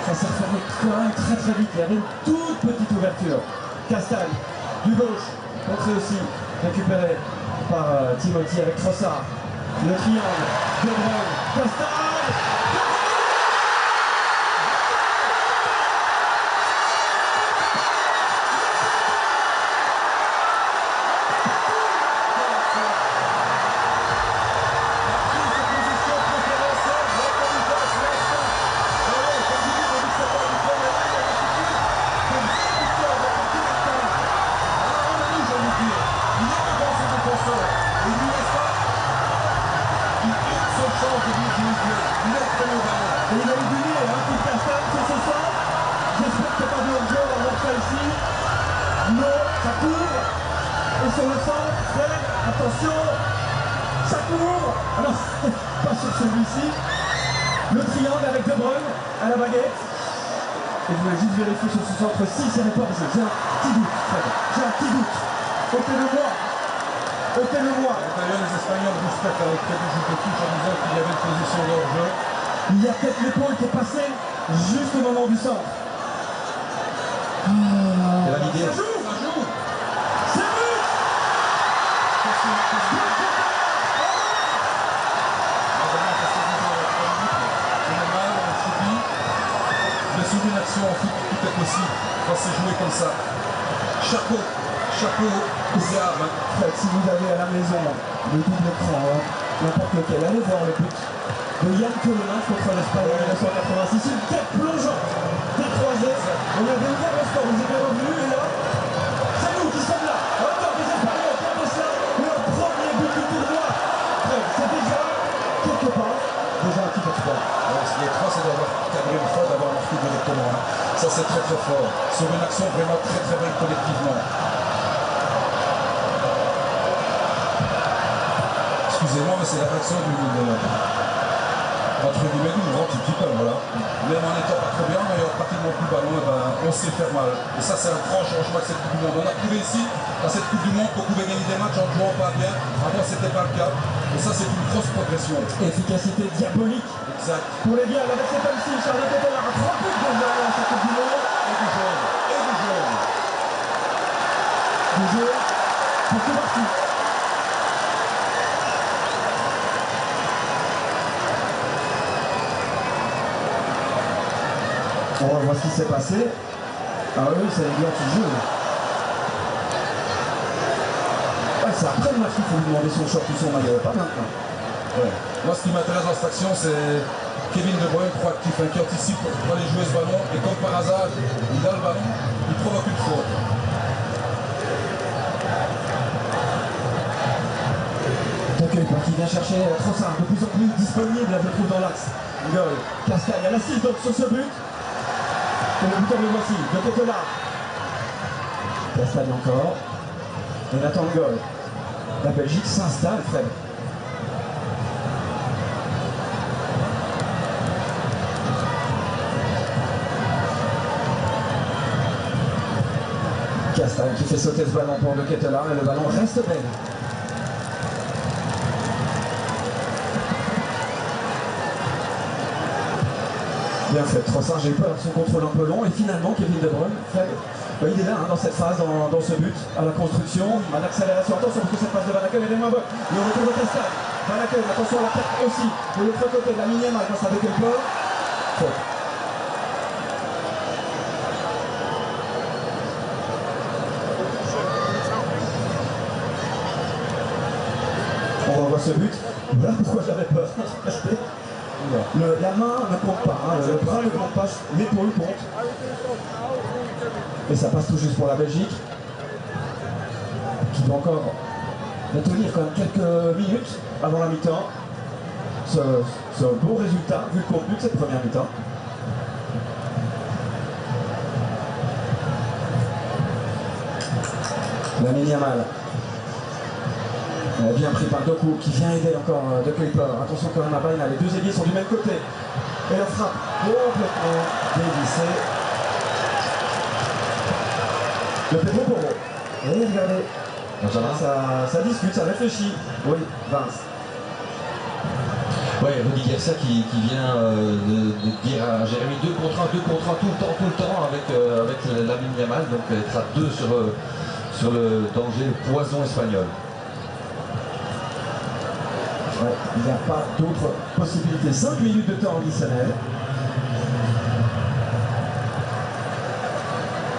Ça s'est refermé quand même très très vite. Il y avait une toute petite ouverture. Castagne, du gauche, contré aussi, récupéré par Timothy avec Trossard. Le triangle, De Bruyne, Castagne. Et il a eu du nez, hein, pour Castagne, c'est ce soir. J'espère qu'il n'y a pas de hors-jeu, on va voir ça ici. Non, ça couvre. Et sur le centre, Fred, attention, ça couvre. Ah non, pas sur celui-ci. Le triangle avec De Bruyne à la baguette. Et je voulais juste vérifier sur ce centre si c'est pas parce que j'ai un petit doute, Fred. J'ai un petit doute. Ôtez-le-moi. Ôtez-le-moi. Les Espagnols respectent avec quelques jeux de touche en disant qu'il y avait une position de hors-jeu. Il y a peut-être l'épaule qui est passée juste au moment du centre. Et la vidéo. Ça joue. C'est but. Je suis une action en foot, tout est possible quand c'est joué comme ça. Chapeau aux armes. Fred, si vous avez à la maison le double écran, hein, n'importe lequel, allez voir le but de Yann Colonna contre l'Espagne en 1986. Une tête plongeante des croisés. On avait ouvert le score, vous êtes revenu et là, c'est nous qui sommes là. Encore des Espagnols qui ont fait ça. Le premier but du tournoi. Fred, c'est déjà quelque part déjà un petit exploit. Ce qui est trois, c'est d'avoir cadré une fois, d'avoir marqué directement. Ça, c'est très très fort. Sur une action vraiment très très belle collectivement. Excusez-moi, mais c'est la réaction entre guillemets d'une grande petit peu, voilà. Même en étant pas trop bien, mais en pratiquement plus ballon, on sait faire mal. Et ça, c'est un grand changement avec cette Coupe du Monde. On a prouvé ici, à cette Coupe du Monde, qu'on pouvait gagner des matchs en jouant pas bien. Avant, c'était pas le cas. Et ça, c'est une grosse progression. Efficacité diabolique. Exact. Pour les gars, avec cette ici, Charles Pétard a 3 buts déjà à cette Coupe du Monde. Et du jaune. Et du jaune. Du jeu, pour tout parti. On va voir ce qui s'est passé. Ah oui, c'est une anti-jeu. Ouais, c'est après le match qu'il faut lui demander son short ou son maillot, pas maintenant. Ouais. Moi, ce qui m'intéresse dans cette action, c'est Kevin De Bruyne proactif, qui anticipe pour aller jouer ce ballon. Et comme par hasard, il a le ballon, il provoque une faute. Toqueul qui vient chercher Trossard, de plus en plus disponible, là, je trouve, dans l'axe. Goal. Castagne, elle assiste donc sur ce but. Et le buteur le voici, de Ketelaere. Castagne encore. Et Nathan Goal. La Belgique s'installe, Fred. Castagne qui fait sauter ce ballon pour De Ketelaere et le ballon reste belle. Bien fait, Trossard, j'ai eu peur de son contrôle un peu long et finalement Kevin De Bruyne, il est là dans cette phase, dans ce but, à la construction, en accélération. Attention parce que cette phase de Van Aken elle est moins bonne. Et on retourne au Castagne. Van Aken, attention à la perte aussi. De l'autre côté, la ligne mal passe avec le port. Faute. On revoit ce but. Voilà pourquoi j'avais peur. La main ne compte pas, hein, le bras ne compte pas, l'épaule compte. Et ça passe tout juste pour la Belgique, qui doit encore tenir quand même quelques minutes avant la mi-temps. C'est un bon résultat vu le contenu de cette première mi-temps. Lamine Yamal. Bien pris par Doku qui vient aider encore De Kuiper. Attention quand même à Baina, les deux ailiers sont du même côté. Et la frappe complètement dévissée. Le Pedro Porro. Et regardez. Ça discute, ça réfléchit. Oui, Vince. Ouais, Rudy Garcia qui vient dire à Jérémy 2 contre 1 tout le temps avec Lamine Yamal, donc être à 2 sur le danger, le poison espagnol. Ouais, il n'y a pas d'autre possibilité. 5 minutes de temps additionnel.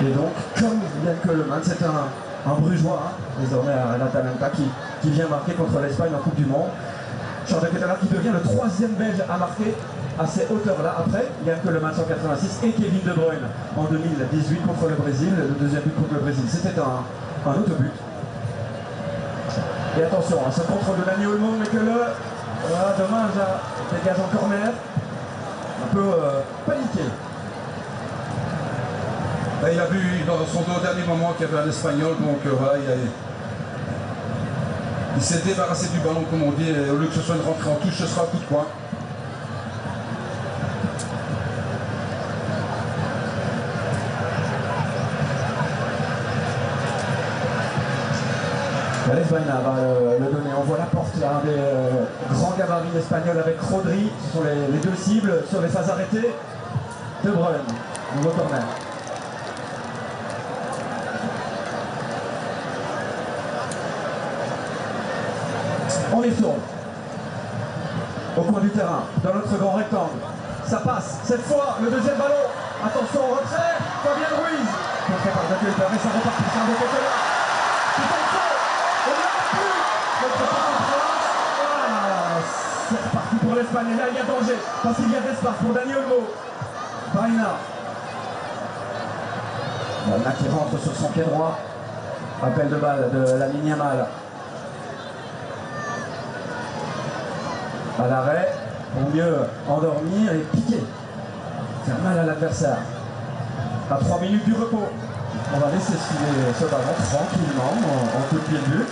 Et donc, comme Yann Keulemans, c'est un Brugeois, hein, désormais à l'Atalanta, qui vient marquer contre l'Espagne en Coupe du Monde. Charles de Ketelaere qui devient le 3e Belge à marquer à ces hauteurs-là. Après, Yann Keulemans en 86 et Kevin De Bruyne en 2018 contre le Brésil. Le 2e but contre le Brésil, c'était un autobut. Et attention, ce contrôle de Dani Olmo, mais que dommage, dégage en corner. Un peu paniqué. Là, il a vu dans son dernier moment qu'il y avait un Espagnol, donc voilà, il s'est débarrassé du ballon, comme on dit, et au lieu que ce soit une rentrée en touche, ce sera un coup de poing. L'Espagne va le donner. On voit la porte là, des grands gabarits espagnols avec Rodri. Ce sont les deux cibles sur les phases arrêtées. De Bruyne, nouveau corner. On y retourne. Au coin du terrain, dans notre grand rectangle. Ça passe. Cette fois, le 2e ballon. Attention au retrait. Fabien Ruiz. Contré par Jacques Elper et ça repart pour Charles de Ketelaere. C'est reparti pour l'Espagne, et là il y a danger, parce qu'il y a d'espace pour Dani Olmo. Baena. Baena qui rentre sur son pied droit. Appel de balle de Lamine Yamal. À l'arrêt, pour mieux endormir et piquer. Faire mal à l'adversaire. À 3 minutes du repos. On va laisser filer ce ballon tranquillement en coup de pied de but.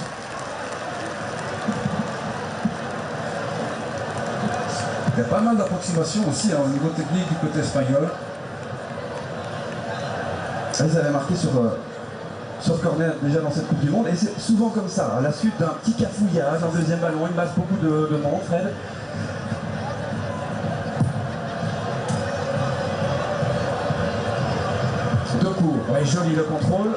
Il y a pas mal d'approximations aussi au niveau technique du côté espagnol. Ils avaient marqué sur corner déjà dans cette Coupe du Monde, et c'est souvent comme ça, à la suite d'un petit cafouillage, un 2e ballon, il masse beaucoup de monde, Fred. Deux coups, ouais, joli le contrôle.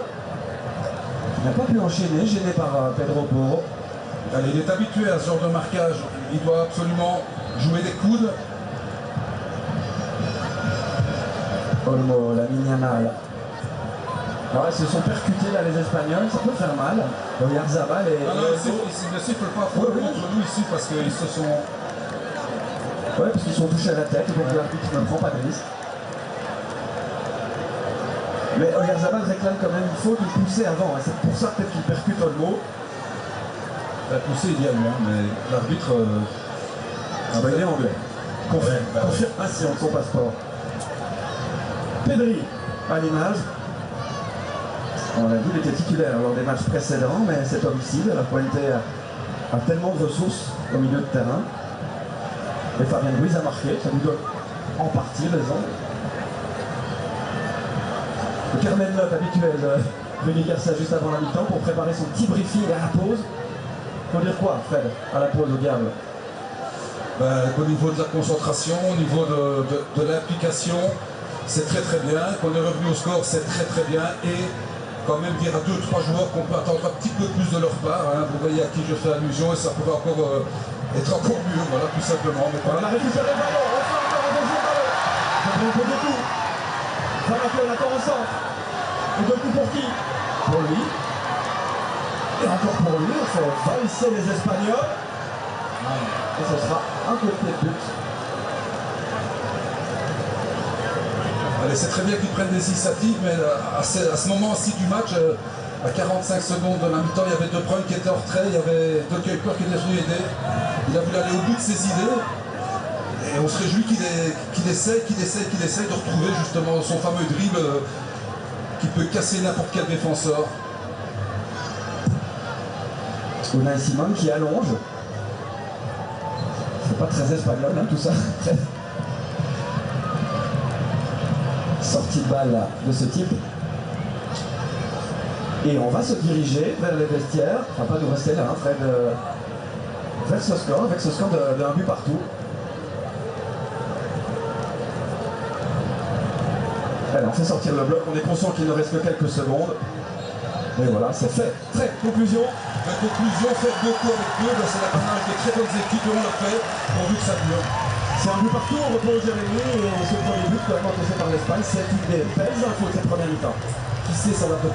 Il n'a pas pu enchaîner, gêné par Pedro Porro. Allez, il est habitué à ce genre de marquage, il doit absolument jouer des coudes. Olmo, Lamine Yamal. Alors ils se sont percutés là les Espagnols, ça peut faire mal. Oyarzabal et... Non, ils ne sifflent pas contre nous ici parce qu'ils se sont... Ouais, parce qu'ils sont touchés à la tête, donc l'arbitre ne prend pas de risque. Mais Oyarzabal réclame quand même une faute, il poussait avant, et c'est pour ça peut-être qu'il percute Olmo. Il a poussé, il y a eu, mais l'arbitre... il est anglais. Confirmation de son passeport. Pedri, à l'image. On l'a dit, il était titulaire lors des matchs précédents, mais cet homicide, la Puente a tellement de ressources au milieu de terrain. Et Fabien Ruiz a marqué, ça lui donne en partie raison. Le Carmen Lott habituel de Rudy Garcia juste avant la mi-temps pour préparer son petit briefing à la pause. Faut dire quoi, Fred, à la pause au Diable? Au niveau de la concentration, au niveau de l'implication, c'est très très bien. Qu'on est revenu au score, c'est très très bien. Et quand même dire à 2-3 joueurs qu'on peut attendre un petit peu plus de leur part. Hein. Vous voyez à qui je fais allusion et ça pourrait encore être encore mieux, voilà, tout simplement. Mais on a récupéré le ballon, on fait encore un 2e ballon. Je prends pour deux coups. Valentin attend au centre. Et 2 coups pour qui? Pour lui. Et encore pour lui, il faut valser les Espagnols. Et ce sera un coup de pied de but. Allez, c'est très bien qu'ils prennent des initiatives, mais à ce moment-ci du match, à 45 secondes de la mi-temps, il y avait De Bruyne qui était en retrait, il y avait De Kuiper qui était venu aider. Il a voulu aller au bout de ses idées. Et on se réjouit qu'il essaye de retrouver justement son fameux dribble qui peut casser n'importe quel défenseur. Unai Simon qui allonge. C'est pas très espagnol, hein, tout ça. Sortie de balle là, de ce type. Et on va se diriger vers les vestiaires. On va pas nous rester là, hein, Fred. Vers ce score, avec ce score d'un but partout. Allez, on fait sortir le bloc, on est conscient qu'il ne reste que quelques secondes. Et voilà, c'est fait. Très, conclusion. La conclusion, faites beaucoup avec eux, c'est l'apanage des très bonnes équipes et on l'a fait, pourvu que ça dure. C'est un but partout, on repose Jérémy, et ce premier but, quand même encaissé par l'Espagne, c'est une des belles infos de cette première mi-temps. Qui sait, ça va peut-être